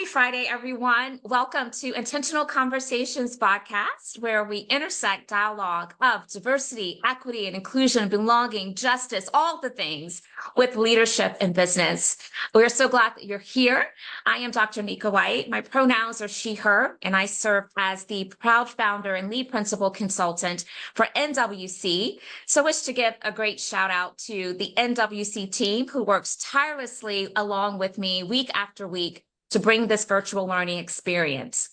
Happy Friday, everyone. Welcome to Intentional Conversations VodCast, where we intersect dialogue of diversity, equity, and inclusion, belonging, justice, all the things with leadership in business. We're so glad that you're here. I am Dr. Nika White. My pronouns are she, her, and I serve as the proud founder and lead principal consultant for NWC. So I wish to give a great shout out to the NWC team who works tirelessly along with me week after week to bring this virtual learning experience.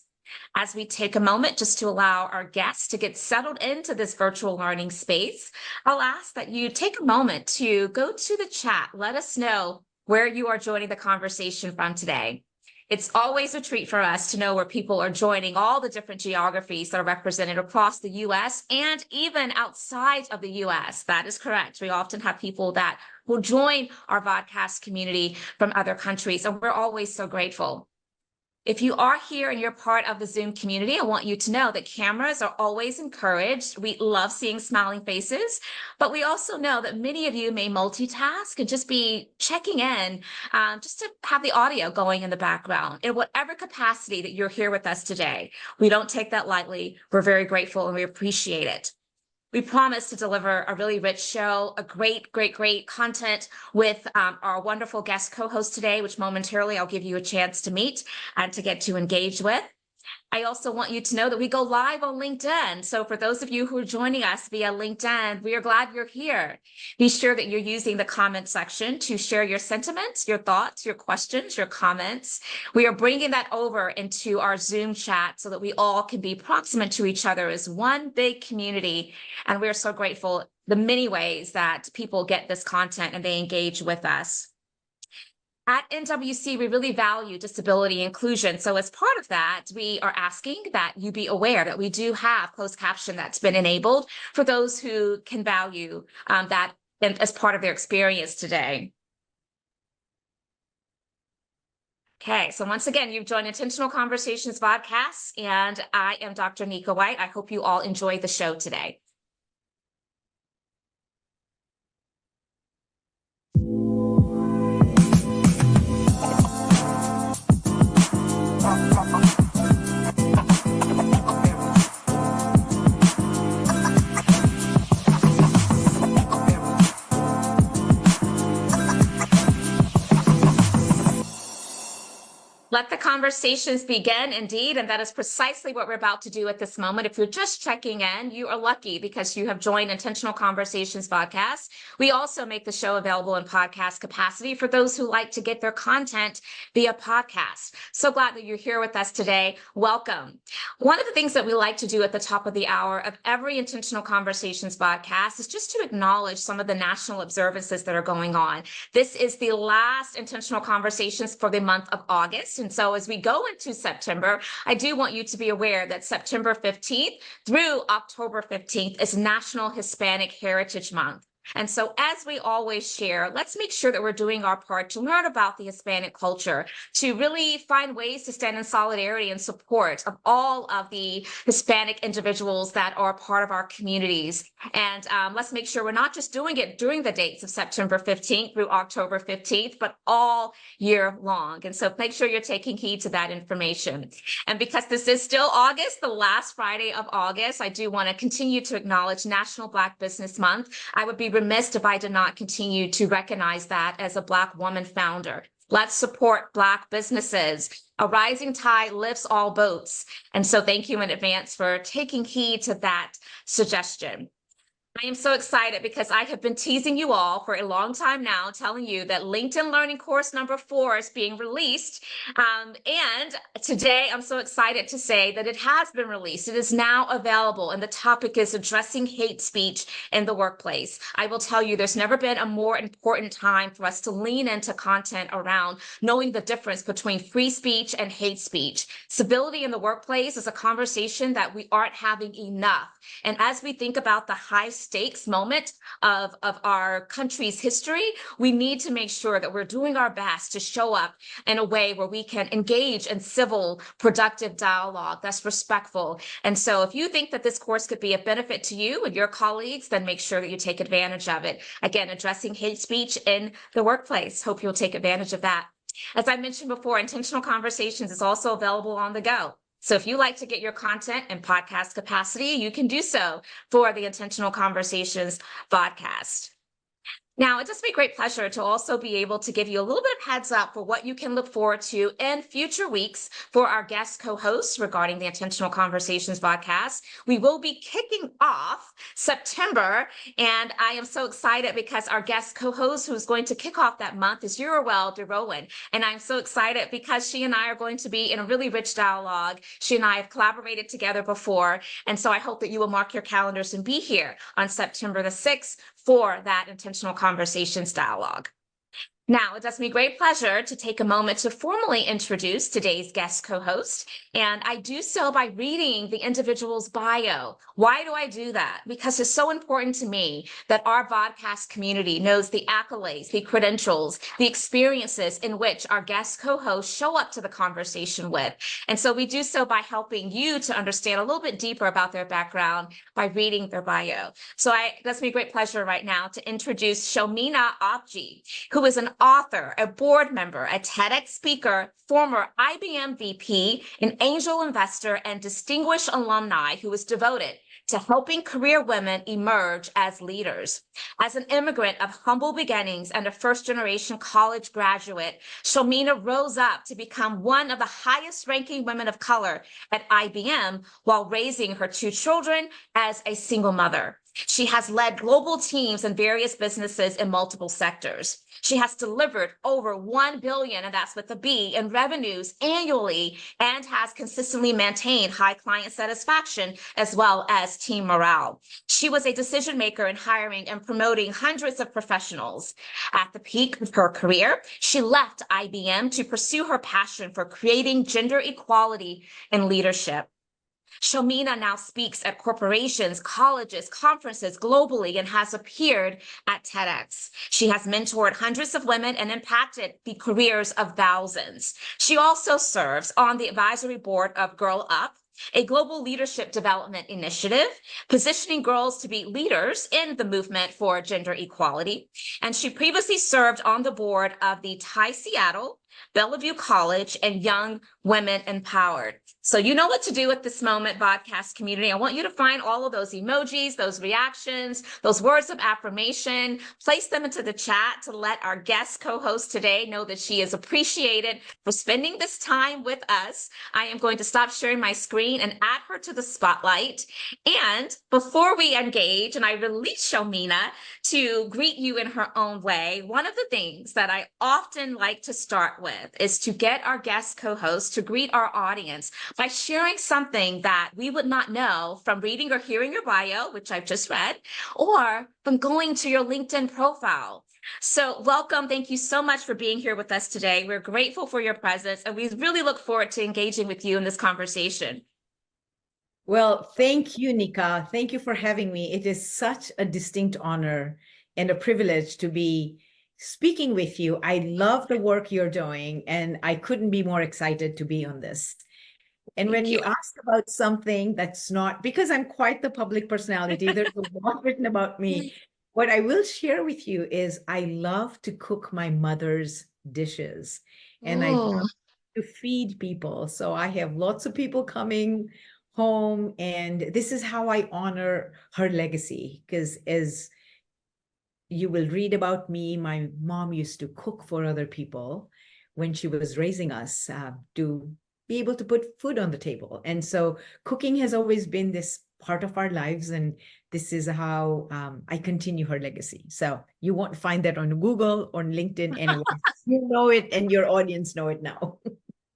As we take a moment just to allow our guests to get settled into this virtual learning space, I'll ask that you take a moment to go to the chat. Let us know where you are joining the conversation from today. It's always a treat for us to know where people are joining all the different geographies that are represented across the U.S. and even outside of the U.S. That is correct. We often have people that will join our VodCast community from other countries, and we're always so grateful. If you are here and you're part of the Zoom community, I want you to know that cameras are always encouraged. We love seeing smiling faces, but we also know that many of you may multitask and just be checking in just to have the audio going in the background in whatever capacity that you're here with us today. We don't take that lightly. We're very grateful and we appreciate it. We promise to deliver a really rich show, a great content with our wonderful guest co-host today, which momentarily I'll give you a chance to meet and to get to engage with. I also want you to know that we go live on LinkedIn. So for those of you who are joining us via LinkedIn, we are glad you're here. Be sure that you're using the comment section to share your sentiments, your thoughts, your questions, your comments. We are bringing that over into our Zoom chat so that we all can be proximate to each other as one big community. And we're so grateful the many ways that people get this content and they engage with us. At NWC, we really value disability inclusion. So as part of that, we are asking that you be aware that we do have closed caption that's been enabled for those who can value that as part of their experience today. Okay, so once again, you've joined Intentional Conversations VodCast, and I am Dr. Nika White. I hope you all enjoy the show today. Let the conversations begin, indeed, and that is precisely what we're about to do at this moment. If you're just checking in, you are lucky because you have joined Intentional Conversations VodCast. We also make the show available in podcast capacity for those who like to get their content via podcast. So glad that you're here with us today. Welcome. One of the things that we like to do at the top of the hour of every Intentional Conversations VodCast is just to acknowledge some of the national observances that are going on. This is the last Intentional Conversations for the month of August. And so as we go into September, I do want you to be aware that September 15th through October 15th is National Hispanic Heritage Month. And so as we always share, let's make sure that we're doing our part to learn about the Hispanic culture, to really find ways to stand in solidarity and support of all of the Hispanic individuals that are part of our communities. And let's make sure we're not just doing it during the dates of September 15th through October 15th, but all year long. And so make sure you're taking heed to that information. And because this is still August, the last Friday of August, I do want to continue to acknowledge National Black Business Month. I would be remiss if I did not continue to recognize that as a Black woman founder. Let's support Black businesses. A rising tide lifts all boats. And so thank you in advance for taking heed to that suggestion. I am so excited because I have been teasing you all for a long time now, telling you that LinkedIn Learning Course number 4 is being released. And today I'm so excited to say that it has been released. It is now available, and the topic is addressing hate speech in the workplace. I will tell you, there's never been a more important time for us to lean into content around knowing the difference between free speech and hate speech. Civility in the workplace is a conversation that we aren't having enough. And as we think about the high stakes moment of our country's history, we need to make sure that we're doing our best to show up in a way where we can engage in civil, productive dialogue that's respectful. And so if you think that this course could be a benefit to you and your colleagues, then make sure that you take advantage of it. Again, addressing hate speech in the workplace. Hope you'll take advantage of that. As I mentioned before, Intentional Conversations is also available on the go. So if you like to get your content in podcast capacity, you can do so for the Intentional Conversations podcast. Now, it just be a great pleasure to also be able to give you a little bit of heads up for what you can look forward to in future weeks for our guest co-hosts regarding the Intentional Conversations podcast. We will be kicking off September, and I am so excited because our guest co-host who's going to kick off that month is Urowell DeRowan. And I'm so excited because she and I are going to be in a really rich dialogue. She and I have collaborated together before, and so I hope that you will mark your calendars and be here on September the 6th for that Intentional Conversations dialogue. Now, it does me great pleasure to take a moment to formally introduce today's guest co-host, and I do so by reading the individual's bio. Why do I do that? Because it's so important to me that our VodCast community knows the accolades, the credentials, the experiences in which our guest co-hosts show up to the conversation with. And so we do so by helping you to understand a little bit deeper about their background by reading their bio. So it does me great pleasure right now to introduce Shelmina Abji, who is an author, a board member, a TEDx speaker, former IBM VP, an angel investor, and distinguished alumni who is devoted to helping career women emerge as leaders. As an immigrant of humble beginnings and a first-generation college graduate, Shelmina rose up to become one of the highest-ranking women of color at IBM while raising her 2 children as a single mother. She has led global teams in various businesses in multiple sectors. She has delivered over $1 billion, and that's with a B, in revenues annually, and has consistently maintained high client satisfaction as well as team morale. She was a decision maker in hiring and promoting hundreds of professionals. At the peak of her career, she left IBM to pursue her passion for creating gender equality in leadership. Shelmina now speaks at corporations, colleges, conferences globally, and has appeared at TEDx. She has mentored hundreds of women and impacted the careers of thousands. She also serves on the advisory board of Girl Up, a global leadership development initiative, positioning girls to be leaders in the movement for gender equality. And she previously served on the board of the TI Seattle, Bellevue College, and Young Women Empowered. So you know what to do at this moment, VodCast community. I want you to find all of those emojis, those reactions, those words of affirmation, place them into the chat to let our guest co-host today know that she is appreciated for spending this time with us. I am going to stop sharing my screen and add her to the spotlight. And before we engage and I release Shelmina to greet you in her own way, one of the things that I often like to start with is to get our guest co-host to greet our audience by sharing something that we would not know from reading or hearing your bio, which I've just read, or from going to your LinkedIn profile. So welcome. Thank you so much for being here with us today. We're grateful for your presence, and we really look forward to engaging with you in this conversation. Well, thank you, Nika. Thank you for having me. It is such a distinct honor and a privilege to be speaking with you. I love the work you're doing, and I couldn't be more excited to be on this. And when you ask about something that's not, because I'm quite the public personality, there's a lot written about me. What I will share with you is I love to cook my mother's dishes, and I love to feed people. So I have lots of people coming home, and this is how I honor her legacy, because as you will read about me, my mom used to cook for other people when she was raising us to be able to put food on the table. And so cooking has always been this part of our lives, and this is how I continue her legacy. So you won't find that on Google or LinkedIn anywhere. You know it, and your audience know it now.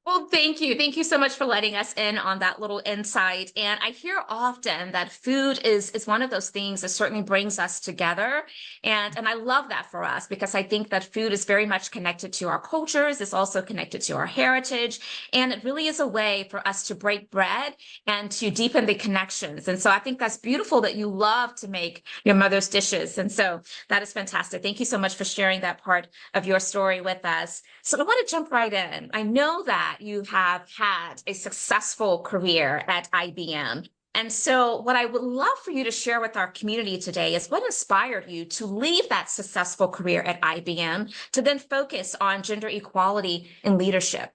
Well, thank you. Thank you so much for letting us in on that little insight. And I hear often that food is one of those things that certainly brings us together. And I love that for us, because I think that food is very much connected to our cultures. It's also connected to our heritage. And it really is a way for us to break bread and to deepen the connections. And so I think that's beautiful that you love to make your mother's dishes. And so that is fantastic. Thank you so much for sharing that part of your story with us. So I want to jump right in. I know that you have had a successful career at IBM. And so what I would love for you to share with our community today is what inspired you to leave that successful career at IBM to then focus on gender equality in leadership?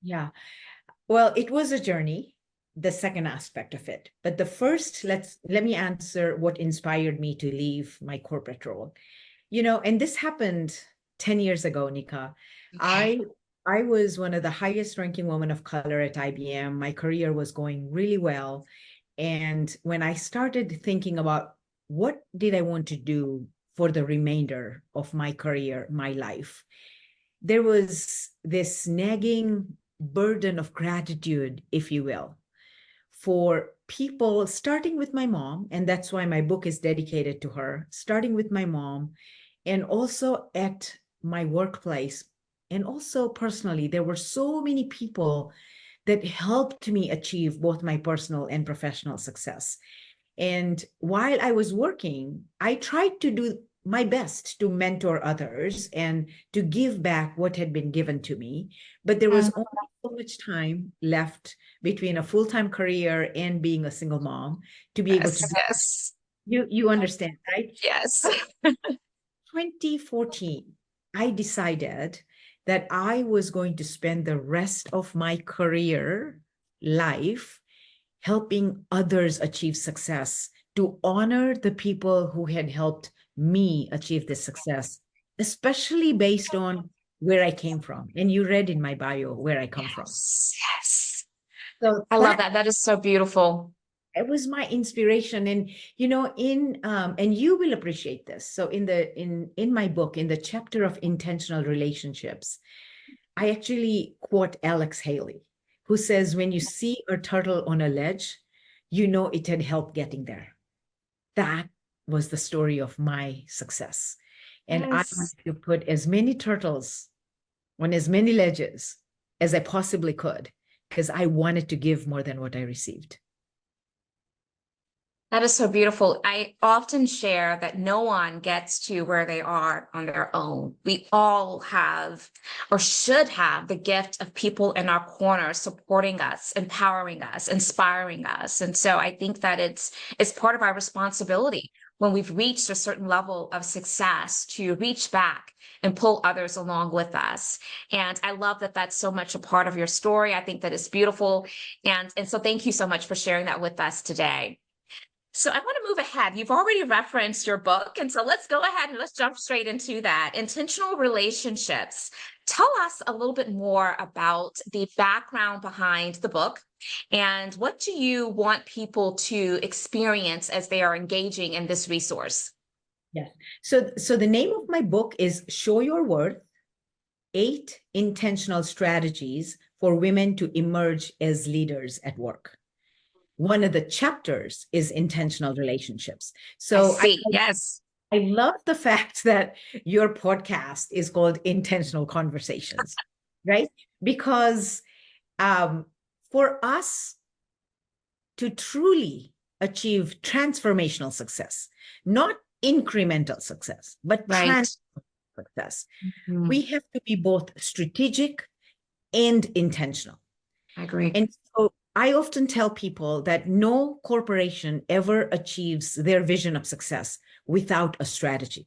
Yeah. Well, it was a journey, the second aspect of it. But the first, let me answer what inspired me to leave my corporate role. And this happened 10 years ago, Nika. Okay. I was one of the highest ranking women of color at IBM. My career was going really well. And when I started thinking about what did I want to do for the remainder of my career, my life, there was this nagging burden of gratitude, if you will, for people, starting with my mom. And that's why my book is dedicated to her, starting with my mom, and also at my workplace. And also personally, there were so many people that helped me achieve both my personal and professional success. And while I was working, I tried to do my best to mentor others and to give back what had been given to me. But there was only so much time left between a full-time career and being a single mom to be able to do. Yes. You understand, right? Yes. 2014, I decided that I was going to spend the rest of my career life helping others achieve success, to honor the people who had helped me achieve this success, especially based on where I came from. And you read in my bio where I come from. Yes. Yes. So I love that that. That is so beautiful. it was my inspiration. And in and you will appreciate this. So in my book, in the chapter of intentional relationships, I actually quote Alex Haley, who says, when you see a turtle on a ledge, you know it had help getting there. That was the story of my success. And I Yes. wanted to put as many turtles on as many ledges as I possibly could, because I wanted to give more than what I received. That is so beautiful. I often share that no one gets to where they are on their own. We all have or should have the gift of people in our corner supporting us, empowering us, inspiring us. And so I think that it's part of our responsibility when we've reached a certain level of success to reach back and pull others along with us. And I love that that's so much a part of your story. I think that it's beautiful. And so thank you so much for sharing that with us today. So I want to move ahead. You've already referenced your book. And so let's go ahead and let's jump straight into that. Intentional relationships. Tell us a little bit more about the background behind the book and what do you want people to experience as they are engaging in this resource? Yes. So the name of my book is Show Your Worth: 8 Intentional Strategies for Women to Emerge as Leaders at Work. One of the chapters is intentional relationships. So I see. Yes. I love the fact that your podcast is called Intentional Conversations, right? Because for us to truly achieve transformational success, not incremental success, but Right. transformational success, Mhm. we have to be both strategic and intentional. I agree. And so I often tell people that no corporation ever achieves their vision of success without a strategy.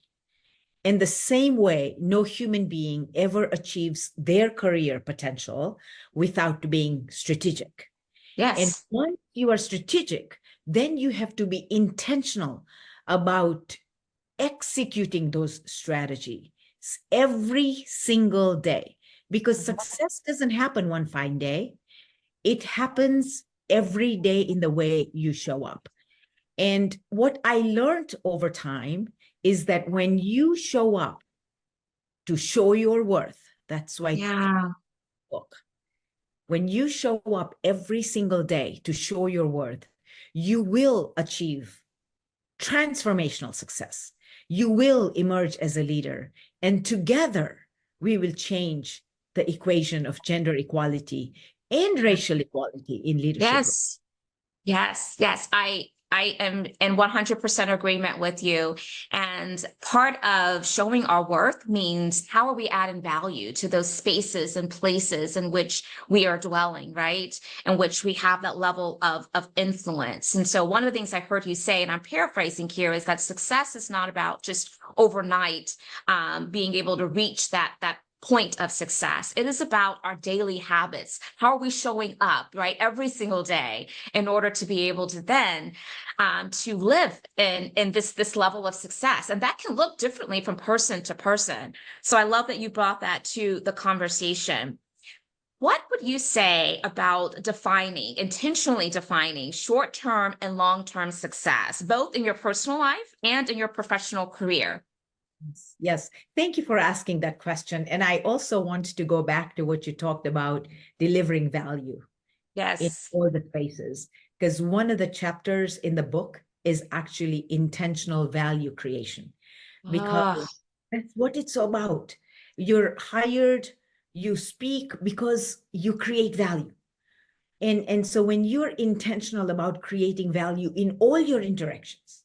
In the same way, no human being ever achieves their career potential without being strategic. And Yes. once you are strategic, then you have to be intentional about executing those strategies every single day, because success doesn't happen one fine day. It happens every day in the way you show up. And what I learned over time is that when you show up to show your worth, that's why Yeah. book. When you show up every single day to show your worth, you will achieve transformational success. You will emerge as a leader, and together we will change the equation of gender equality and racial equality in leadership. Yes. Yes. Yes. I am in 100% agreement with you. And part of showing our worth means how are we adding value to those spaces and places in which we are dwelling, right? In which we have that level of influence. And so one of the things I heard you say, and I'm paraphrasing here, is that success is not about just overnight being able to reach that point of success. It is about our daily habits. How are we showing up, right, every single day in order to be able to then to live in this level of success? And that can look differently from person to person. So I love that you brought that to the conversation. What would you say about intentionally defining short-term and long-term success, both in your personal life and in your professional career? Yes, thank you for asking that question. And I also want to go back to what you talked about, delivering value in Yes. all the spaces, because one of the chapters in the book is actually intentional value creation, because Oh, that's what it's about. You're hired, you speak because you create value. And so when you're intentional about creating value in all your interactions,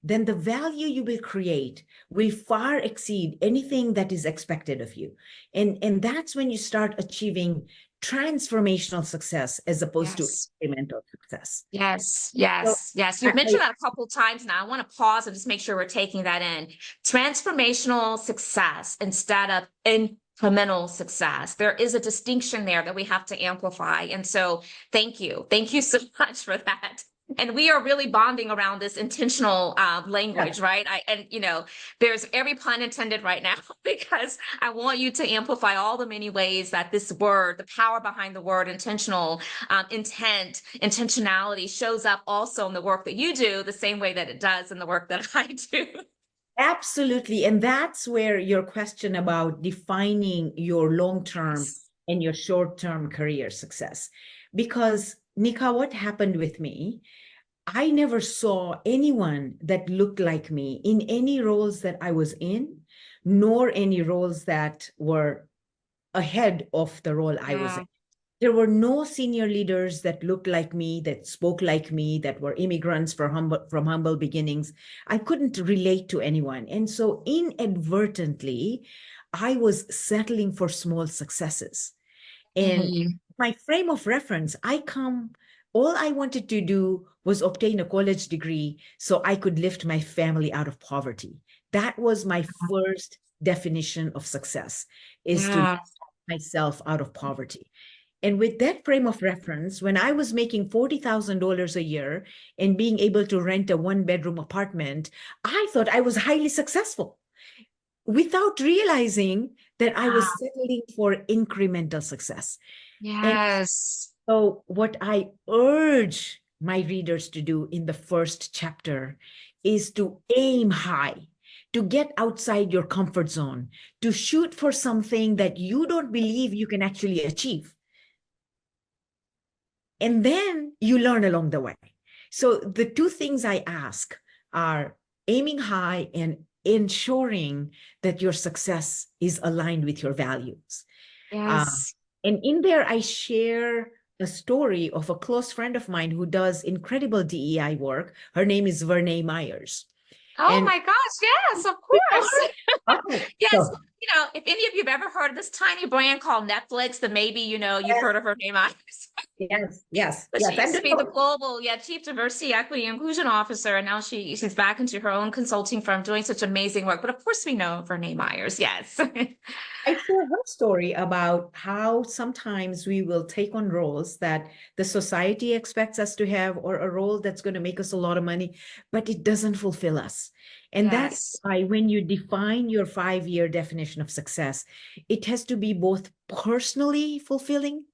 then the value you will create will far exceed anything that is expected of you. And that's when you start achieving transformational success as opposed to yes. incremental success. Yes, So yes, yes. You've mentioned that a couple of times now. I want to pause and just make sure we're taking that in. Transformational success instead of incremental success. There is a distinction there that we have to amplify. And so thank you. Thank you so much for that. And we are really bonding around this intentional yeah, language, right? There's every pun intended right now because I want you to amplify all the many ways that this word, the power behind the word intentional, intent, intentionality shows up also in the work that you do, the same way that it does in the work that I do. absolutely. And that's where your question about defining your long-term Yes. and your short-term career success. Because Nika, what happened with me, I never saw anyone that looked like me in any roles that I was in, nor any roles that were ahead of the role I was in. Yeah. There were no senior leaders that looked like me, that spoke like me, that were immigrants from humble beginnings. I couldn't relate to anyone. And so inadvertently, I was settling for small successes. And Mhm. my frame of reference, all I wanted to do was obtain a college degree so I could lift my family out of poverty. That was my first definition of success, is to lift Yeah. myself out of poverty. And with that frame of reference, when I was making $40,000 a year and being able to rent a one-bedroom apartment, I thought I was highly successful without realizing that I was settling for incremental success. And Yes. so, what I urge my readers to do in the first chapter is to aim high, to get outside your comfort zone, to shoot for something that you don't believe you can actually achieve. And then you learn along the way. So, the two things I ask are aiming high and ensuring that your success is aligned with your values. Uh, Yes. and in there, I share a story of a close friend of mine who does incredible DEI work. Her name is Vernee Myers. Oh And my gosh, yes, of course. okay, Yes. so If any of you have ever heard of this tiny brand called Netflix, then maybe, you've heard of her name. But she And used to be the global, chief diversity, equity, inclusion officer, and now she's back into her own consulting firm doing such amazing work. But of course, we know Renee Myers. Yes. I share her story about how sometimes we will take on roles that the society expects us to have, or a role that's going to make us a lot of money, but it doesn't fulfill us. And that's Yes. why when you define your 5-year definition of success, it has to be both personally fulfilling.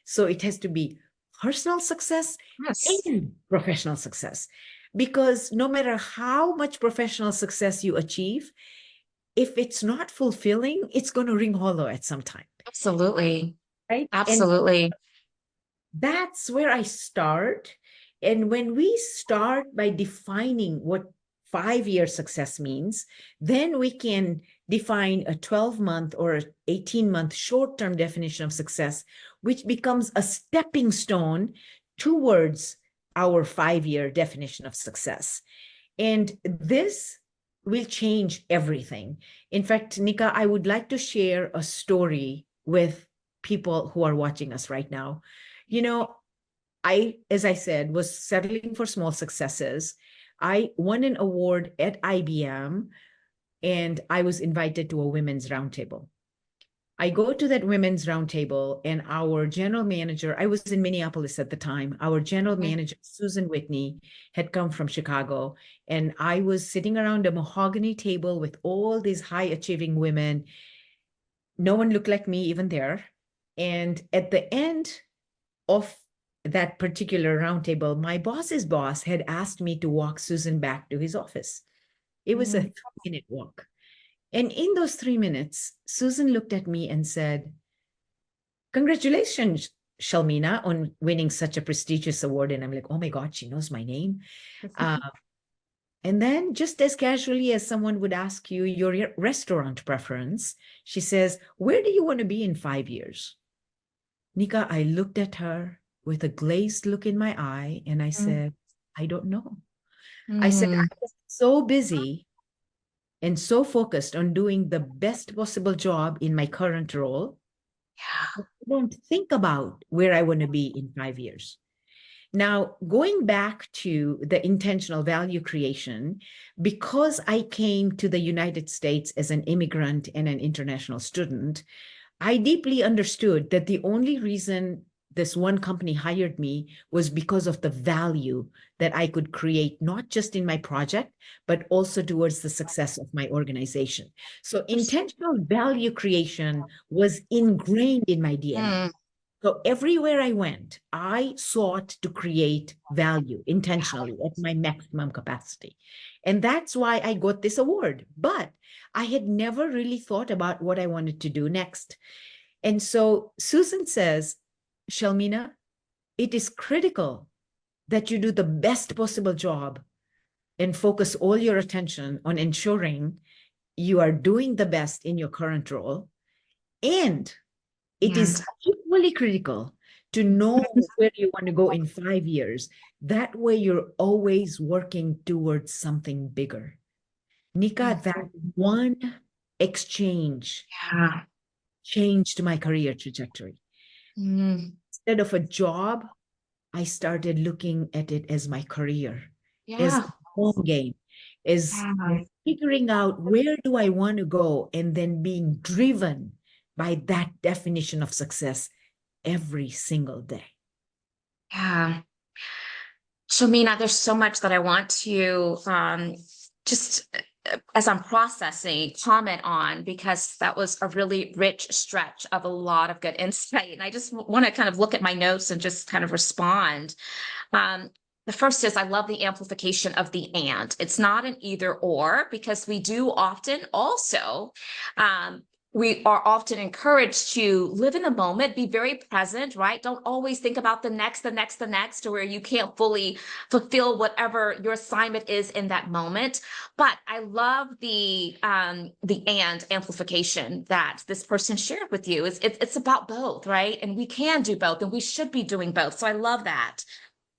So it has to be personal success Yes. and professional success. Because no matter how much professional success you achieve, if it's not fulfilling, it's going to ring hollow at some time, Absolutely. right? And Absolutely. that's where I start. And when we start by defining what 5-year success means, then we can define a 12-month or 18-month short-term definition of success, which becomes a stepping stone towards our 5-year definition of success. And this will change everything. In fact, Nika, I would like to share a story with people who are watching us right now. You know, as I said, was settling for small successes. I won an award at IBM, and I was invited to a women's roundtable. I go to that women's roundtable, and our general manager, I was in Minneapolis at the time, our general manager, Susan Whitney, had come from Chicago, and I was sitting around a mahogany table with all these high achieving women. No one looked like me even there. And at the end of that particular roundtable, my boss's boss had asked me to walk Susan back to his office. It was a 3-minute walk. And in those 3 minutes, Susan looked at me and said, "Congratulations, Shelmina, on winning such a prestigious award." And I'm like, oh my God, she knows my name. And then just as casually as someone would ask you your restaurant preference, she says, "Where do you want to be in 5 years?" Nika, I looked at her with a glazed look in my eye, and I said, "I don't know." I said, "I was so busy and so focused on doing the best possible job in my current role, I don't think about where I want to be in 5 years." Now, going back to the intentional value creation, because I came to the United States as an immigrant and an international student, I deeply understood that the only reason this one company hired me was because of the value that I could create, not just in my project, but also towards the success of my organization. So intentional value creation was ingrained in my DNA. So everywhere I went, I sought to create value intentionally at my maximum capacity. And that's why I got this award. But I had never really thought about what I wanted to do next. And so Susan says, "Shelmina, it is critical that you do the best possible job and focus all your attention on ensuring you are doing the best in your current role. And it is equally critical to know where you want to go in 5 years. That way you're always working towards something bigger." Nika, that one exchange changed my career trajectory. Instead of a job, I started looking at it as my career, as a home game, as figuring out where do I want to go, and then being driven by that definition of success every single day. Yeah. Shelmina, there's so much that I want to just as I'm processing, comment on, because that was a really rich stretch of a lot of good insight. And I just want to kind of look at my notes and just kind of respond. The first is I love the amplification of the and. It's not an either or, because we do often also we are often encouraged to live in the moment, be very present, right? Don't always think about the next, to where you can't fully fulfill whatever your assignment is in that moment. But I love the and amplification that this person shared with you. It's about both, right? And we can do both, and we should be doing both. So I love that.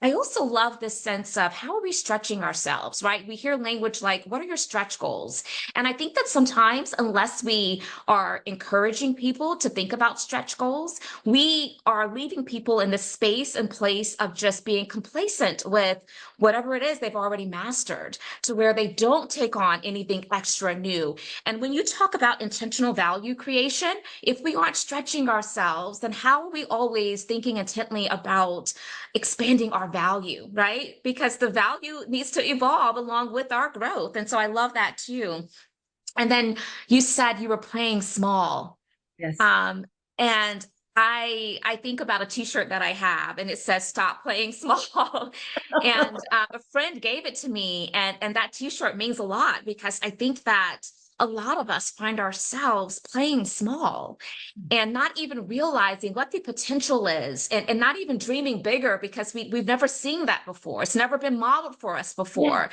I also love this sense of how are we stretching ourselves, right? We hear language like, what are your stretch goals? And I think that sometimes, unless we are encouraging people to think about stretch goals, we are leaving people in the space and place of just being complacent with whatever it is they've already mastered, to where they don't take on anything extra new. And when you talk about intentional value creation, if we aren't stretching ourselves, then how are we always thinking intently about expanding our value, right? Because the value needs to evolve along with our growth. And so I love that too. And then you said you were playing small. Yes. And I think about a t-shirt that I have, and it says "Stop playing small." And a friend gave it to me, and that t-shirt means a lot, because I think that a lot of us find ourselves playing small and not even realizing what the potential is, and not even dreaming bigger, because we've never seen that before. It's never been modeled for us before.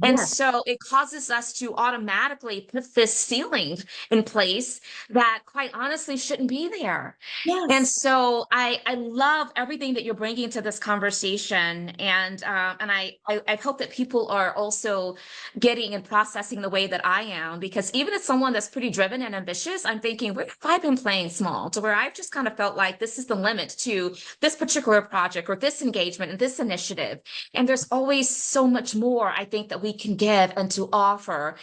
And Yes, so it causes us to automatically put this ceiling in place that quite honestly shouldn't be there. And yes. so I love everything that you're bringing to this conversation, and I hope that people are also getting and processing the way that I am, because even as someone that's pretty driven and ambitious, I'm thinking, where have I been playing small to where I've just kind of felt like this is the limit to this particular project or this engagement and this initiative. And there's always so much more I think that we can give and to offer.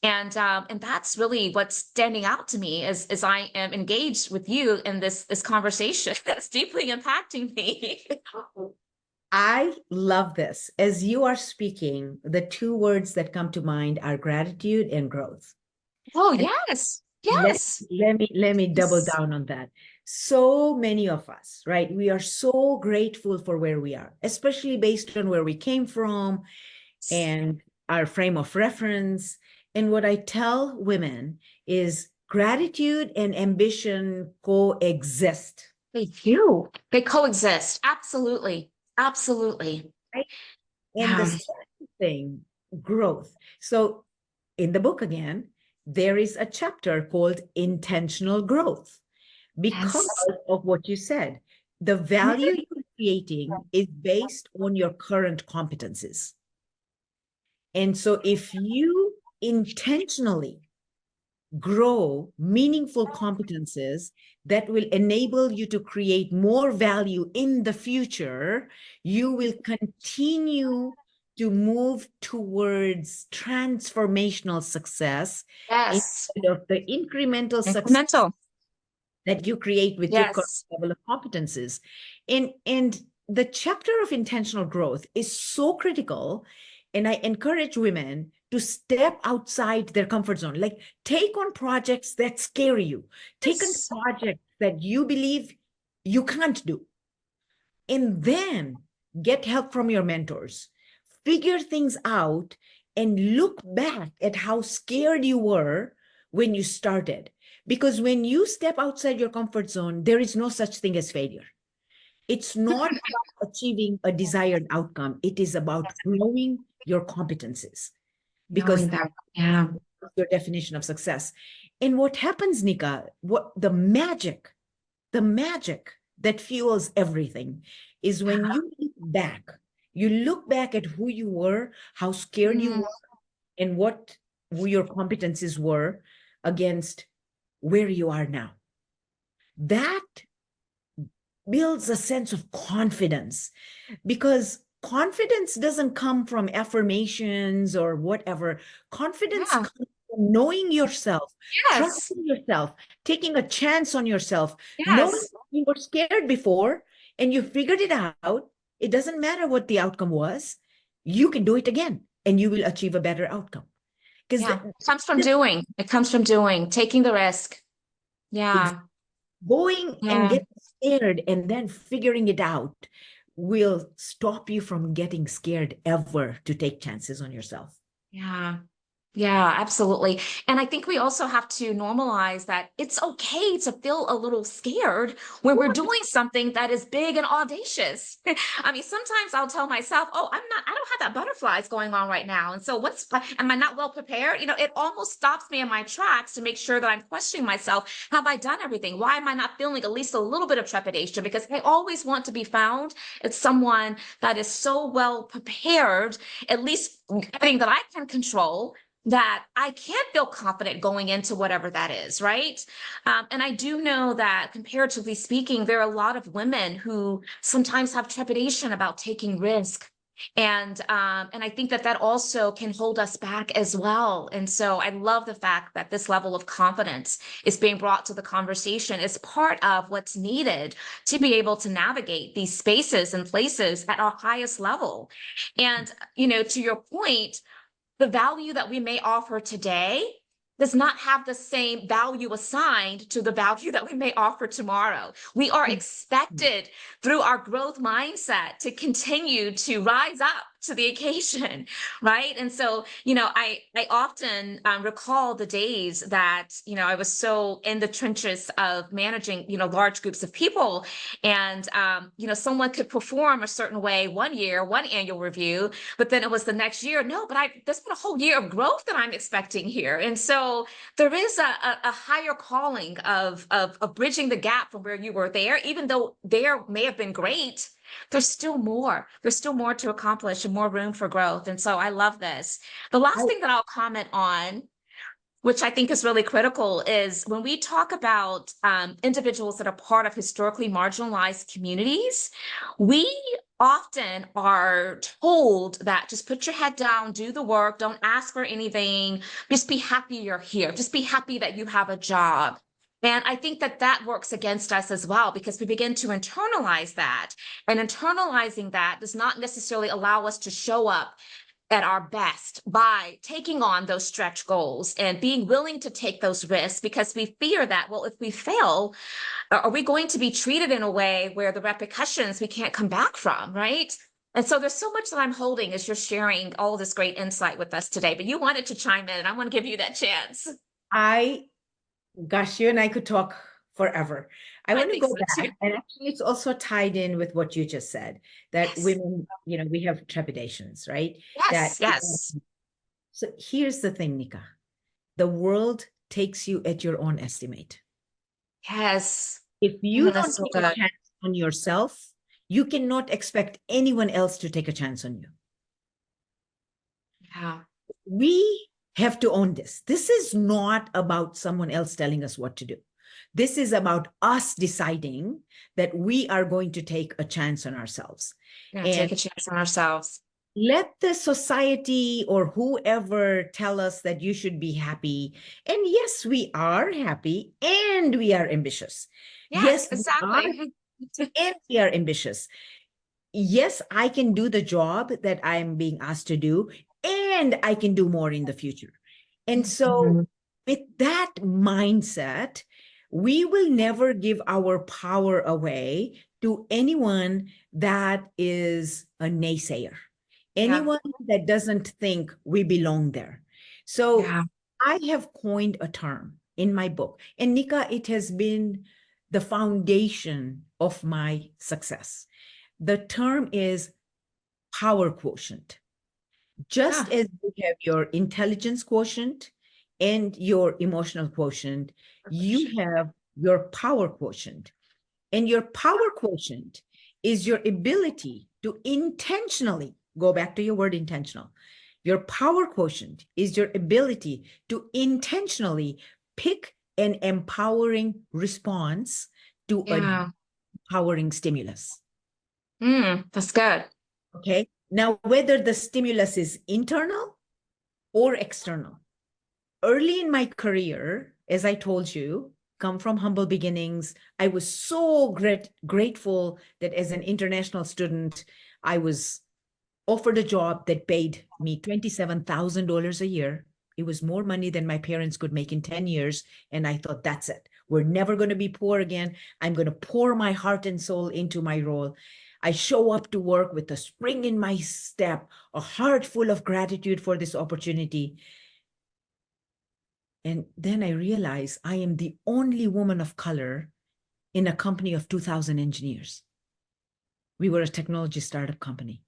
And that's really what's standing out to me as I am engaged with you in this conversation that's deeply impacting me. I love this. As you are speaking, the two words that come to mind are gratitude and growth. Oh, And yes. let, Yes. let me double Yes. down on that. So many of us, right? We are so grateful for where we are, especially based on where we came from and our frame of reference. And what I tell women is gratitude and ambition coexist. They do. They coexist. Absolutely. Absolutely. Right? And the Yeah. second thing, growth. So in the book again, there is a chapter called Intentional Growth because Yes. of what you said. The value you're creating is based on your current competencies. And so if you intentionally grow meaningful competences that will enable you to create more value in the future, you will continue to move towards transformational success Yes. instead of the incremental success Incremental. that you create with your current Yes. level of competences. And the chapter of intentional growth is so critical. And I encourage women to step outside their comfort zone. Like, take on projects that scare you. Take on Yes. projects that you believe you can't do. And then get help from your mentors. Figure things out and look back at how scared you were when you started. Because when you step outside your comfort zone, there is no such thing as failure. It's not about achieving a desired outcome. It is about growing your competencies, because Knowing that. Yeah. that's your definition of success. And what happens, Nika, what the magic that fuels everything is when you look back at who you were, how scared you Mm, were, and what your competencies were against where you are now. That builds a sense of confidence, because confidence doesn't come from affirmations or whatever. Confidence yeah. comes from knowing yourself, Yes. trusting yourself, taking a chance on yourself, knowing Yes. you were scared before and you figured it out. It doesn't matter what the outcome was. You can do it again and you will achieve a better outcome. Because Yeah. It comes from doing. It comes from doing, taking the risk. Yeah. going and Yeah. getting scared and then figuring it out will stop you from getting scared ever to take chances on yourself. Yeah. Yeah, absolutely. And I think we also have to normalize that it's okay to feel a little scared when we're doing something that is big and audacious. I mean, sometimes I'll tell myself, oh, I don't have that butterflies going on right now. And so am I not well prepared? It almost stops me in my tracks to make sure that I'm questioning myself. Have I done everything? Why am I not feeling at least a little bit of trepidation? Because I always want to be found as someone that is so well prepared, at least everything that I can control, that I can feel confident going into whatever that is, right? And I do know that comparatively speaking, there are a lot of women who sometimes have trepidation about taking risk. And I think that that also can hold us back as well. And so I love the fact that this level of confidence is being brought to the conversation as part of what's needed to be able to navigate these spaces and places at our highest level. And, to your point, the value that we may offer today does not have the same value assigned to the value that we may offer tomorrow. We are expected through our growth mindset to continue to rise up to the occasion, right? And so, I often recall the days that, I was so in the trenches of managing, large groups of people. And, someone could perform a certain way one year, one annual review, but then it was the next year. No, but there's been a whole year of growth that I'm expecting here. And so there is a higher calling of bridging the gap from where you were there, even though there may have been great. There's still more. There's still more to accomplish and more room for growth. And so I love this. The last thing that I'll comment on, which I think is really critical, is when we talk about individuals that are part of historically marginalized communities, we often are told that just put your head down, do the work, don't ask for anything, just be happy you're here, just be happy that you have a job. And I think that works against us as well, because we begin to internalize that. And internalizing that does not necessarily allow us to show up at our best by taking on those stretch goals and being willing to take those risks, because we fear that, well, if we fail, are we going to be treated in a way where the repercussions we can't come back from, right? And so there's so much that I'm holding as you're sharing all this great insight with us today, but you wanted to chime in and I want to give you that chance. Gosh, you and I could talk forever. I want to go so back, too. and actually it's also tied in with what you just said, that Yes. women, we have trepidations, right? Yes. So here's the thing, Nika. The world takes you at your own estimate. Yes. If you don't So take a chance on yourself, you cannot expect anyone else to take a chance on you. Yeah. We have to own this. This is not about someone else telling us what to do. This is about us deciding that we are going to take a chance on ourselves. And take a chance on ourselves. Let the society or whoever tell us that you should be happy. And yes, we are happy and we are ambitious. Yes, exactly. And we are ambitious. Yes, I can do the job that I am being asked to do, and I can do more in the future. And so with that mindset, we will never give our power away to anyone that is a naysayer, anyone that doesn't think we belong there. So I have coined a term in my book, and Nika, it has been the foundation of my success. The term is power quotient. Just as you have your intelligence quotient and your emotional quotient, you have your power quotient. And your power quotient is your ability to intentionally, go back to your word intentional. Your power quotient is your ability to intentionally pick an empowering response to a empowering stimulus. That's good. Okay. Now, whether the stimulus is internal or external. Early in my career, as I told you, come from humble beginnings. I was so grateful that as an international student, I was offered a job that paid me $27,000 a year. It was more money than my parents could make in 10 years. And I thought, that's it. We're never going to be poor again. I'm going to pour my heart and soul into my role. I show up to work with a spring in my step, a heart full of gratitude for this opportunity. And then I realized I am the only woman of color in a company of 2,000 engineers. We were a technology startup company.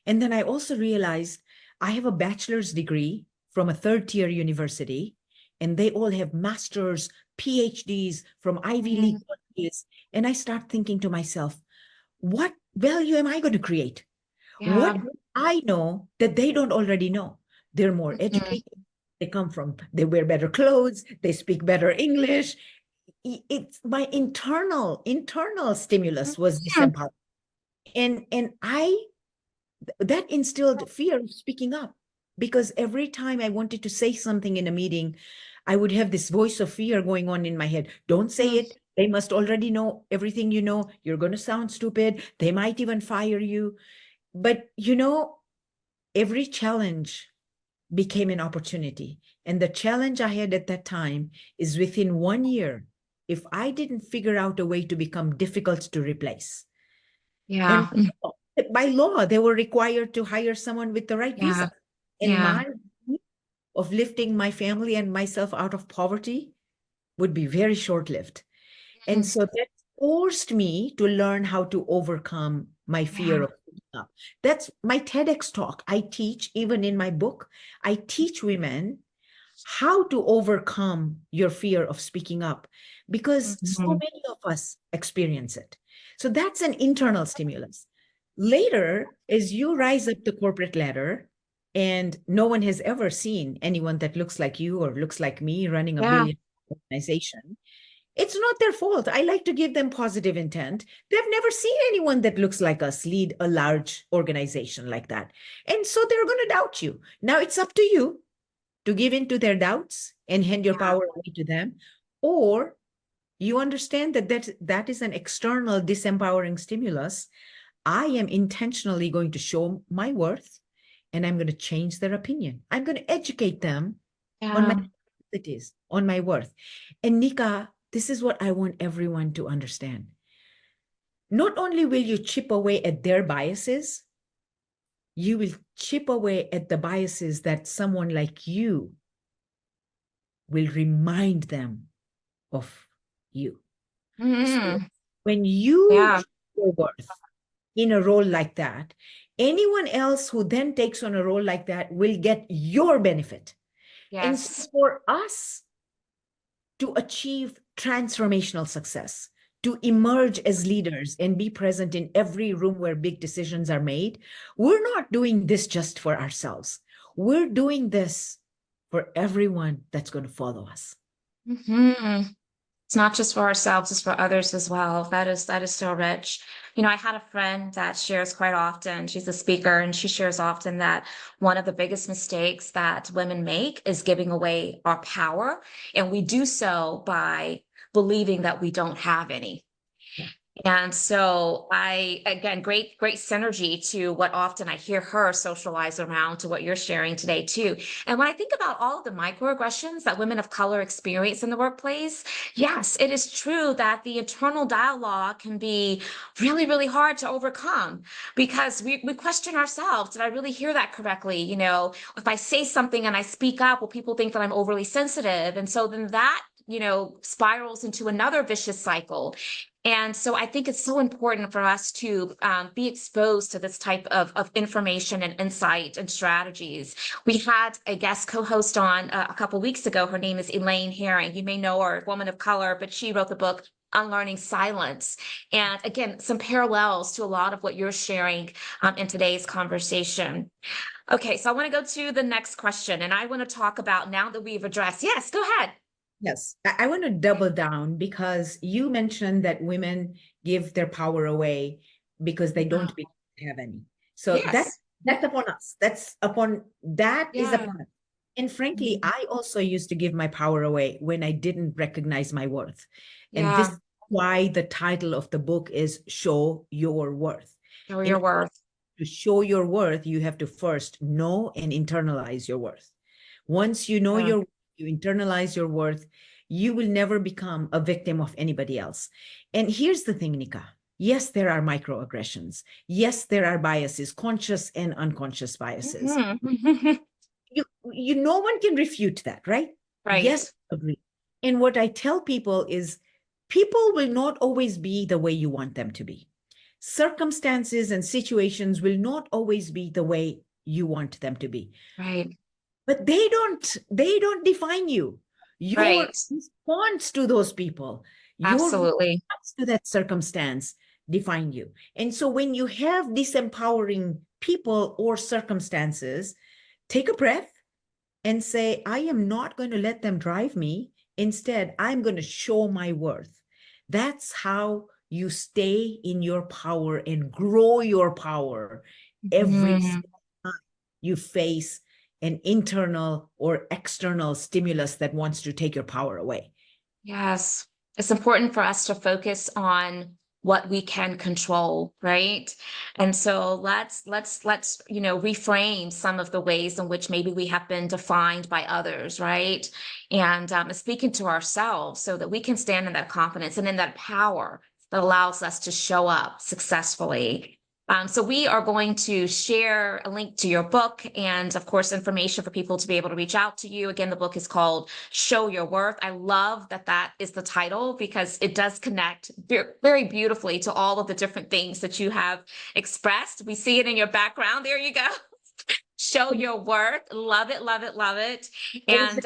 And then I also realized I have a bachelor's degree from a third-tier university, and they all have masters, PhDs from Ivy League colleges. And I start thinking to myself, what value am I going to create? What I know that they don't already know? They're more educated. They wear better clothes. They speak better English. It's my internal stimulus was disempowered. And that instilled fear of speaking up, because every time I wanted to say something in a meeting, I would have this voice of fear going on in my head. Don't say it. They must already know everything you know. You're going to sound stupid. They might even fire you. But every challenge became an opportunity. And the challenge I had at that time is within 1 year, if I didn't figure out a way to become difficult to replace. Yeah. And by law, they were required to hire someone with the right Yeah. visa. And Yeah. my dream of lifting my family and myself out of poverty would be very short-lived. And so that forced me to learn how to overcome my fear Yeah. of speaking up. That's my TEDx talk. I teach, even in my book, I teach women how to overcome your fear of speaking up, because so Mhm. many of us experience it. So that's an internal stimulus. Later, as you rise up the corporate ladder, and no one has ever seen anyone that looks like you or looks like me running a Yeah. billion organization, it's not their fault. I like to give them positive intent. They've never seen anyone that looks like us lead a large organization like that. And so they're going to doubt you. Now it's up to you to give in to their doubts and hand your Yeah. power away to them, or you understand that that is an external disempowering stimulus. I am intentionally going to show my worth, and I'm going to change their opinion. I'm going to educate them on my Yeah. abilities, on my worth. And Nika, this is what I want everyone to understand. Not only will you chip away at their biases, you will chip away at the biases that someone like you will remind them of you. So Mhm. when you Yeah. show your worth in a role like that, anyone else who then takes on a role like that will get your benefit. And so Yes. for us to achieve transformational success, to emerge as leaders and be present in every room where big decisions are made, we're not doing this just for ourselves. We're doing this for everyone that's going to follow us. Mhm. It's not just for ourselves, it's for others as well. That is so rich. I had a friend that shares quite often. She's a speaker, and she shares often that one of the biggest mistakes that women make is giving away our power. And we do so by believing that we don't have any. And so again, great synergy to what often I hear her socialize around to what you're sharing today too. And when I think about all of the microaggressions that women of color experience in the workplace, yes, it is true that the internal dialogue can be really, really hard to overcome because we question ourselves. Did I really hear that correctly? If I say something and I speak up, will people think that I'm overly sensitive? And so then that spirals into another vicious cycle. And so I think it's so important for us to be exposed to this type of information and insight and strategies. We had a guest co-host on a couple of weeks ago. Her name is Elaine Herring. You may know her, a woman of color, but she wrote the book Unlearning Silence. And again, some parallels to a lot of what you're sharing in today's conversation. Okay, so I want to go to the next question, and I want to talk about, now that we've addressed, yes, go ahead. Yes, I want to double down because you mentioned that women give their power away because they don't have any. So Yes. that's upon us. That is Yeah. upon us. And frankly, I also used to give my power away when I didn't recognize my worth. And this Yeah. is why the title of the book is Show Your Worth. Show In your order worth. to show your worth, you have to first know and internalize your worth. Once you know Yeah. you internalize your worth, you will never become a victim of anybody else. And here's the thing, Nika. Yes, there are microaggressions. Yes, there are biases, conscious and unconscious biases. Mhm. No one can refute that, right? Right. Yes, agree. And what I tell people is people will not always be the way you want them to be. Circumstances and situations will not always be the way you want them to be. Right. But they don't define you. Your Right. response to those people, your Absolutely. response to that circumstance define you. And so when you have disempowering people or circumstances, take a breath and say, I am not going to let them drive me. Instead, I'm going to show my worth. That's how you stay in your power and grow your power every Mhm. time you face an internal or external stimulus that wants to take your power away. Yes. It's important for us to focus on what we can control, right? And so let's reframe some of the ways in which maybe we have been defined by others, right? And speaking to ourselves so that we can stand in that confidence and in that power that allows us to show up successfully. So we are going to share a link to your book and, of course, information for people to be able to reach out to you. Again, the book is called Show Your Worth. I love that that is the title because it does connect very beautifully to all of the different things that you have expressed. We see it in your background. There you go. Show Your Worth. Love it, love it, love it. And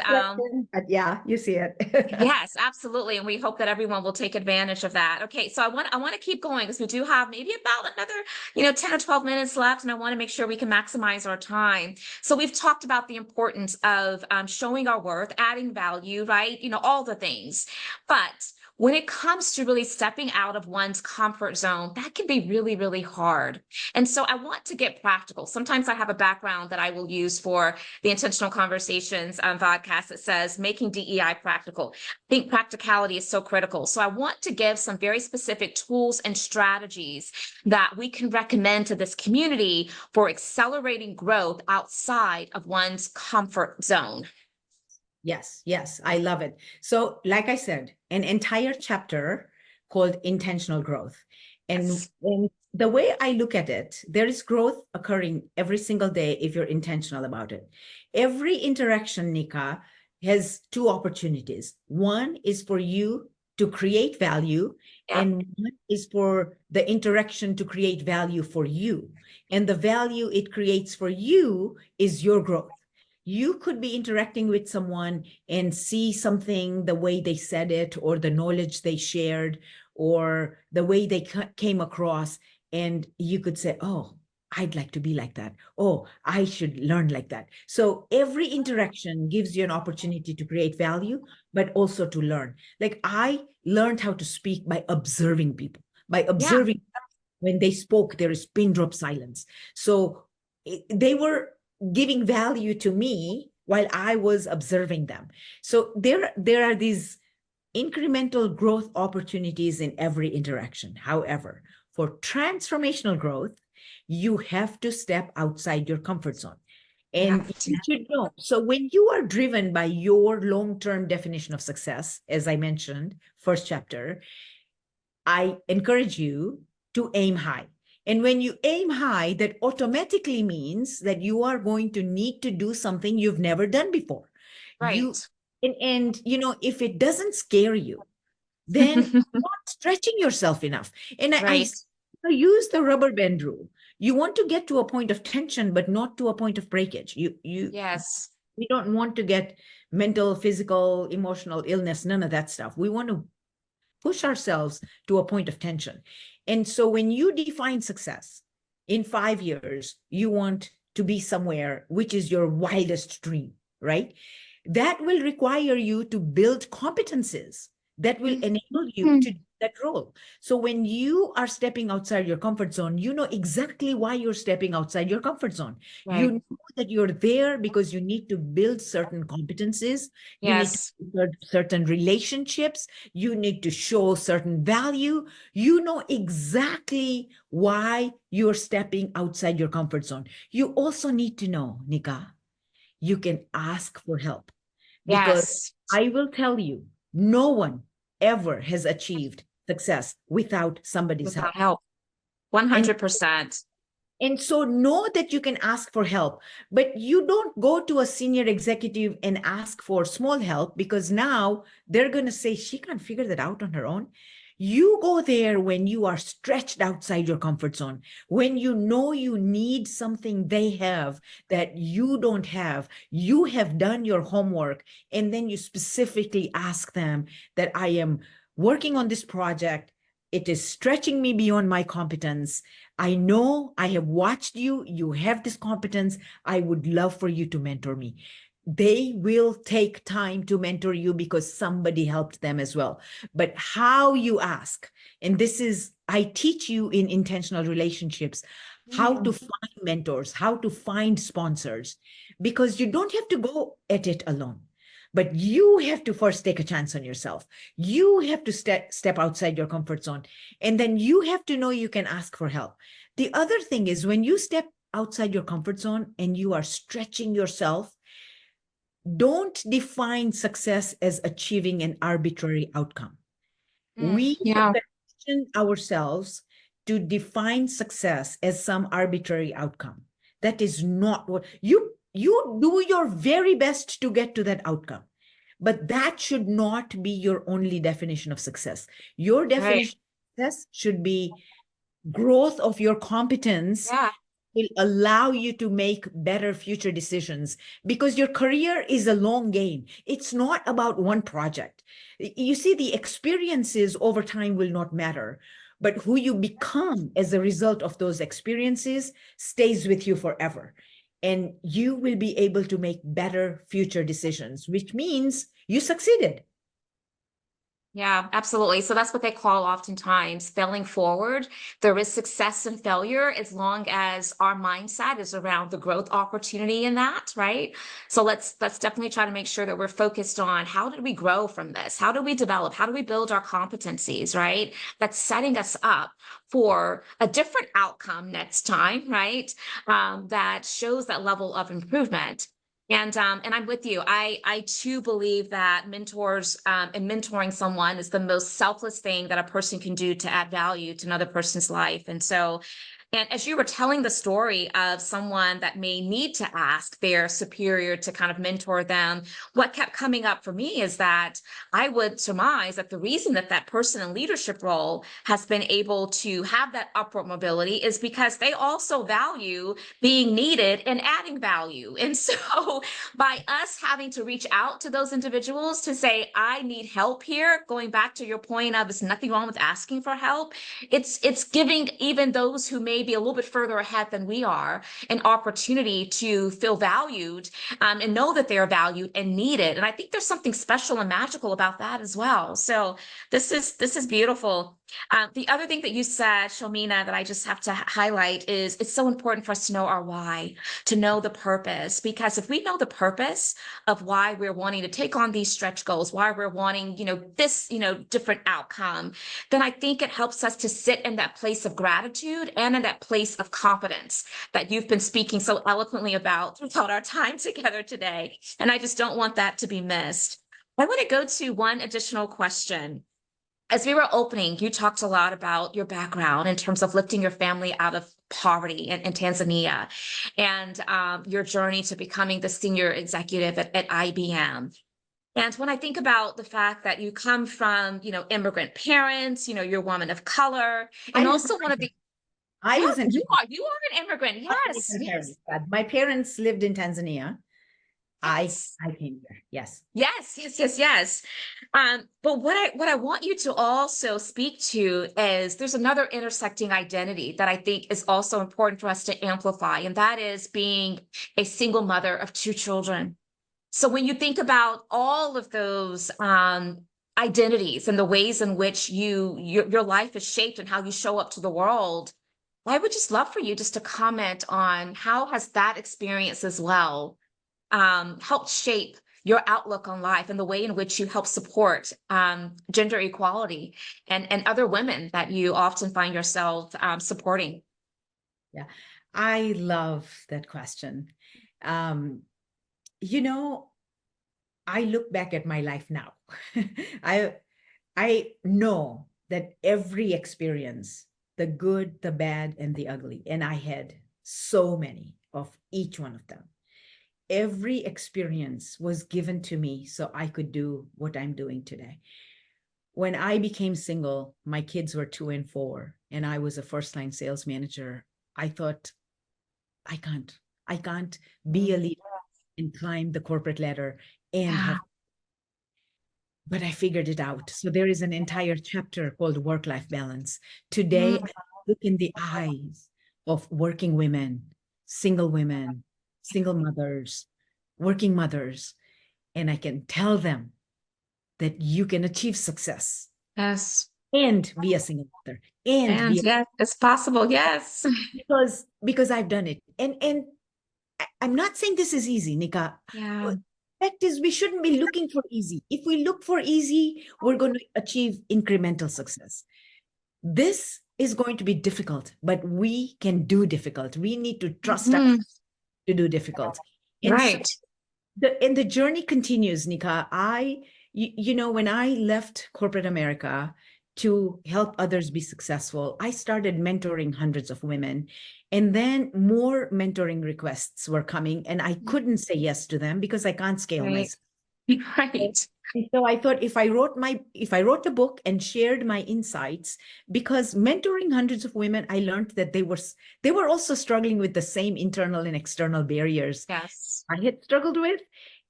yeah, you see it. yes, absolutely. And we hope that everyone will take advantage of that. Okay, so I want to keep going because we do have maybe about another, 10 or 12 minutes left, and I want to make sure we can maximize our time. So we've talked about the importance of showing our worth, adding value, right? All the things. But when it comes to really stepping out of one's comfort zone, that can be really, really hard. And so I want to get practical. Sometimes I have a background that I will use for the Intentional Conversations podcast that says making DEI practical. I think practicality is so critical. So I want to give some very specific tools and strategies that we can recommend to this community for accelerating growth outside of one's comfort zone. Yes, I love it. So, like I said, an entire chapter called Intentional Growth. And the way I look at it, there is growth occurring every single day if you're intentional about it. Every interaction, Nika, has two opportunities. One is for you to create value, and one is for the interaction to create value for you. And the value it creates for you is your growth. You could be interacting with someone and see something the way they said it, or the knowledge they shared, or the way they came across, and you could say, oh, I'd like to be like that. Oh, I should learn like that. So every interaction gives you an opportunity to create value, but also to learn. Like I learned how to speak by observing people, by observing when they spoke, there is pin drop silence. So they were giving value to me while I was observing them. So there are these incremental growth opportunities in every interaction. However, for transformational growth, you have to step outside your comfort zone. And you should know. So when you are driven by your long-term definition of success, as I mentioned, first chapter, I encourage you to aim high. And when you aim high, that automatically means that you are going to need to do something you've never done before. Right. If it doesn't scare you, then you're not stretching yourself enough. And I use the rubber band rule. You want to get to a point of tension, but not to a point of breakage. We don't want to get mental, physical, emotional illness, none of that stuff. We want to push ourselves to a point of tension. And so when you define success in 5 years, you want to be somewhere which is your wildest dream, right? That will require you to build competencies that will enable you to do that role. So when you are stepping outside your comfort zone, you know exactly why you're stepping outside your comfort zone. Right. You know that you're there because you need to build certain competencies. You need to build certain relationships. You need to show certain value. You know exactly why you're stepping outside your comfort zone. You also need to know, Nika, you can ask for help. Because I will tell you, no one ever has achieved success without somebody's help. 100%. And so know that you can ask for help, but you don't go to a senior executive and ask for small help because now they're going to say she can't figure that out on her own. You go there when you are stretched outside your comfort zone, when you know you need something they have that you don't have, you have done your homework, and then you specifically ask them that I am working on this project. It is stretching me beyond my competence. I know I have watched you. You have this competence. I would love for you to mentor me. They will take time to mentor you because somebody helped them as well. But how you ask, and this is, I teach you in intentional relationships, how to find mentors, how to find sponsors, because you don't have to go at it alone. But you have to first take a chance on yourself. You have to step outside your comfort zone. And then you have to know you can ask for help. The other thing is when you step outside your comfort zone and you are stretching yourself, don't define success as achieving an arbitrary outcome. We Yeah. position ourselves to define success as some arbitrary outcome. That is not what you do your very best to get to that outcome. But that should not be your only definition of success. Your Right. definition of success should be growth of your competence Yeah. will allow you to make better future decisions because your career is a long game. It's not about one project. You see, the experiences over time will not matter, but who you become as a result of those experiences stays with you forever. And you will be able to make better future decisions, which means you succeeded. Yeah, absolutely. So that's what they call oftentimes failing forward. There is success and failure as long as our mindset is around the growth opportunity in that, right? So let's definitely try to make sure that we're focused on how did we grow from this? How do we develop? How do we build our competencies, right? That's setting us up for a different outcome next time, right? That shows that level of improvement. And I'm with you. I too believe that mentors and mentoring someone is the most selfless thing that a person can do to add value to another person's life. And so, and as you were telling the story of someone that may need to ask their superior to kind of mentor them, what kept coming up for me is that I would surmise that the reason that that person in leadership role has been able to have that upward mobility is because they also value being needed and adding value. And so by us having to reach out to those individuals to say, I need help here, going back to your point of there's nothing wrong with asking for help, it's giving even those who may be a little bit further ahead than we are an opportunity to feel valued and know that they're valued and needed. And I think there's something special and magical about that as well. So this is beautiful. The other thing that you said, Shelmina, that I just have to highlight is it's so important for us to know our why, to know the purpose, because if we know the purpose of why we're wanting to take on these stretch goals, why we're wanting, this, different outcome, then I think it helps us to sit in that place of gratitude and in that place of confidence that you've been speaking so eloquently about throughout our time together today. And I just don't want that to be missed. I want to go to one additional question. As we were opening, you talked a lot about your background in terms of lifting your family out of poverty in Tanzania and your journey to becoming the senior executive at IBM. And when I think about the fact that you come from, immigrant parents, you're a woman of color, and I was also one of the, I yeah, was in you are an immigrant. Yes, my yes, parents. My parents lived in Tanzania. I yes. I came here. Yes. Yes, yes, yes, yes. But what I want you to also speak to is there's another intersecting identity that I think is also important for us to amplify, and that is being a single mother of two children. So when you think about all of those identities and the ways in which your life is shaped and how you show up to the world, I would just love for you just to comment on how has that experience as well helped shape your outlook on life and the way in which you help support gender equality and other women that you often find yourself supporting. Yeah. I love that question. Um, you know, I look back at my life now. I I know that every experience, the good, the bad, and the ugly, and I had so many of each one of them. Every experience was given to me so I could do what I'm doing today. When I became single, my kids were 2 and 4, and I was a first line sales manager. I thought, I can't be a leader and climb the corporate ladder and Yeah. have, but I figured it out. So there is an entire chapter called work-life balance. Today, Mm. I look in the eyes of working women, single mothers, working mothers, and I can tell them that you can achieve success Yes. and be a single mother and And be yes, it's possible. Yes. because I've done it. And I'm not saying this is easy, Nika. Yeah. fact is, we shouldn't be looking for easy. If we look for easy, we're going to achieve incremental success. This is going to be difficult, but we can do difficult. We need to trust us to do difficult. And so Right. the journey continues, Nika. When I left corporate America to help others be successful, I started mentoring hundreds of women. And then more mentoring requests were coming, and I couldn't say yes to them because I can't scale Right. myself. Right. And so I thought if I wrote the book and shared my insights, because mentoring hundreds of women, I learned that they were also struggling with the same internal and external barriers Yes. I had struggled with.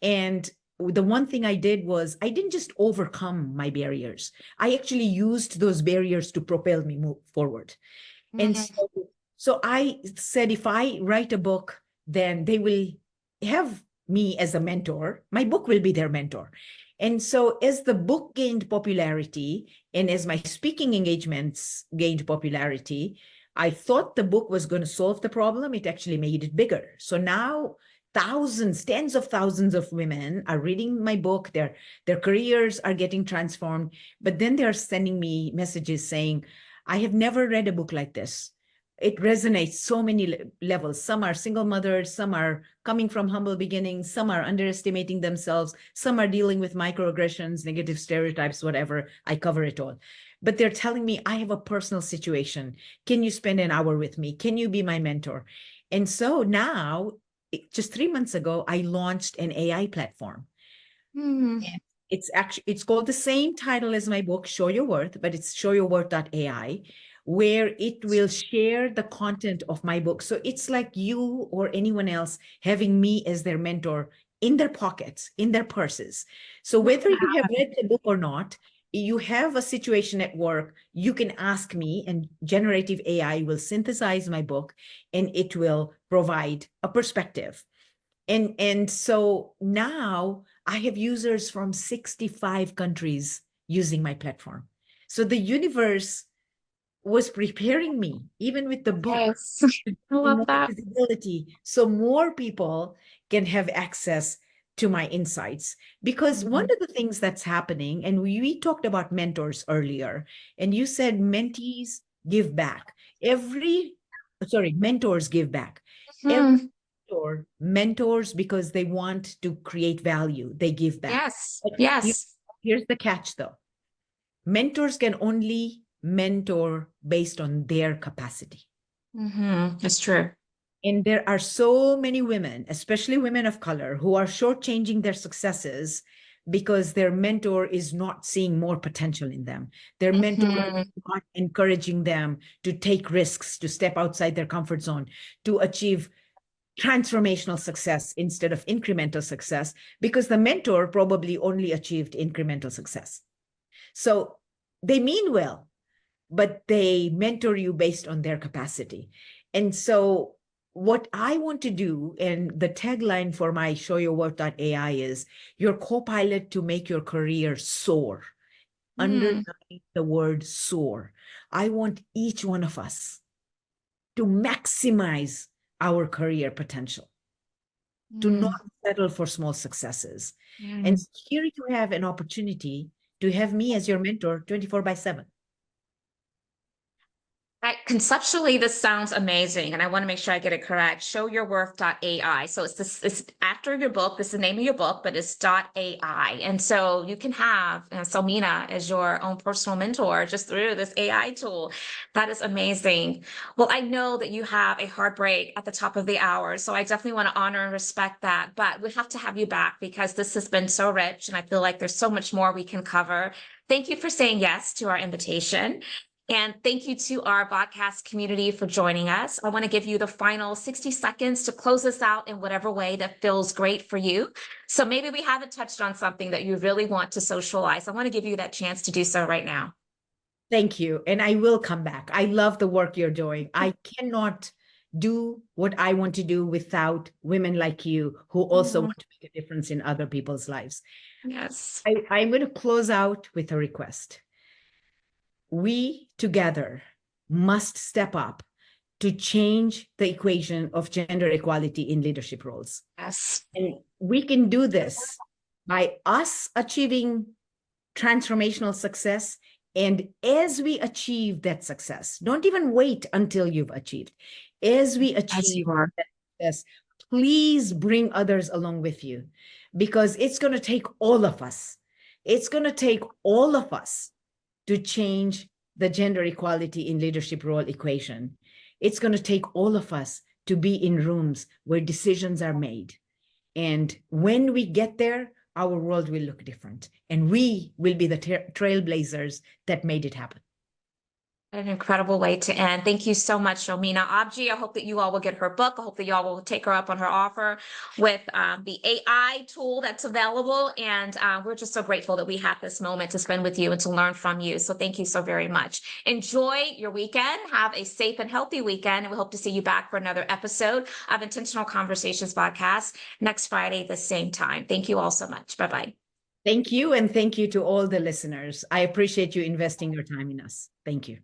And the one thing I did was I didn't just overcome my barriers. I actually used those barriers to propel me forward. And so I said, if I write a book, then they will have me as a mentor. My book will be their mentor. And so as the book gained popularity and as my speaking engagements gained popularity, I thought the book was going to solve the problem. It actually made it bigger. So now thousands, tens of thousands of women are reading my book. Their careers are getting transformed. But then they're sending me messages saying, I have never read a book like this. It resonates so many levels. Some are single mothers, some are coming from humble beginnings, some are underestimating themselves, some are dealing with microaggressions, negative stereotypes, whatever. I cover it all. But they're telling me, I have a personal situation. Can you spend an hour with me? Can you be my mentor? And so now, just 3 months ago, I launched an AI platform. It's called the same title as my book, Show Your Worth, but it's showyourworth.ai, where it will share the content of my book. So it's like you or anyone else having me as their mentor in their pockets, in their purses. So whether you have read the book or not, you have a situation at work, you can ask me, and generative AI will synthesize my book and it will provide a perspective. And so now I have users from 65 countries using my platform. So the universe was preparing me, even with the book, Yes. I love more that. visibility, so more people can have access to my insights. Because one of the things that's happening, and we talked about mentors earlier, and you said mentees give back. Mentors give back. Every mentor mentors because they want to create value. They give back. Yes. But Yes. here's the catch, though. Mentors can only mentor based on their capacity. That's true. And there are so many women, especially women of color, who are shortchanging their successes because their mentor is not seeing more potential in them. Their mentor is not encouraging them to take risks, to step outside their comfort zone, to achieve transformational success instead of incremental success, because the mentor probably only achieved incremental success. So they mean well, but they mentor you based on their capacity. And so what I want to do, and the tagline for my showyourworth.ai is your co-pilot to make your career soar. Underline the word soar. I want each one of us to maximize our career potential, to not settle for small successes. And here you have an opportunity to have me as your mentor 24/7. Conceptually, this sounds amazing, and I want to make sure I get it correct. Showyourworth.ai. So it's after your book. This is the name of your book, but it's .ai, and so you can have Shelmina as your own personal mentor just through this AI tool. That is amazing. Well, I know that you have a hard break at the top of the hour, so I definitely want to honor and respect that. But we have to have you back because this has been so rich, and I feel like there's so much more we can cover. Thank you for saying yes to our invitation. And thank you to our VodCast community for joining us. I want to give you the final 60 seconds to close us out in whatever way that feels great for you. So maybe we haven't touched on something that you really want to socialize. I want to give you that chance to do so right now. Thank you. And I will come back. I love the work you're doing. I cannot do what I want to do without women like you who also want to make a difference in other people's lives. Yes. I'm going to close out with a request. We together must step up to change the equation of gender equality in leadership roles. Yes. Yes. And we can do this by us achieving transformational success. And as we achieve that success, don't even wait until you've achieved. As we achieve that success, please bring others along with you, because it's going to take all of us. It's going to take all of us to change the gender equality in leadership role equation. It's going to take all of us to be in rooms where decisions are made. And when we get there, our world will look different. And we will be the trailblazers that made it happen. An incredible way to end. Thank you so much, Shelmina. Abji, I hope that you all will get her book. I hope that y'all will take her up on her offer with the AI tool that's available. And we're just so grateful that we had this moment to spend with you and to learn from you. So thank you so very much. Enjoy your weekend. Have a safe and healthy weekend. And we hope to see you back for another episode of Intentional Conversations VodCast next Friday, the same time. Thank you all so much. Bye-bye. Thank you. And thank you to all the listeners. I appreciate you investing your time in us. Thank you.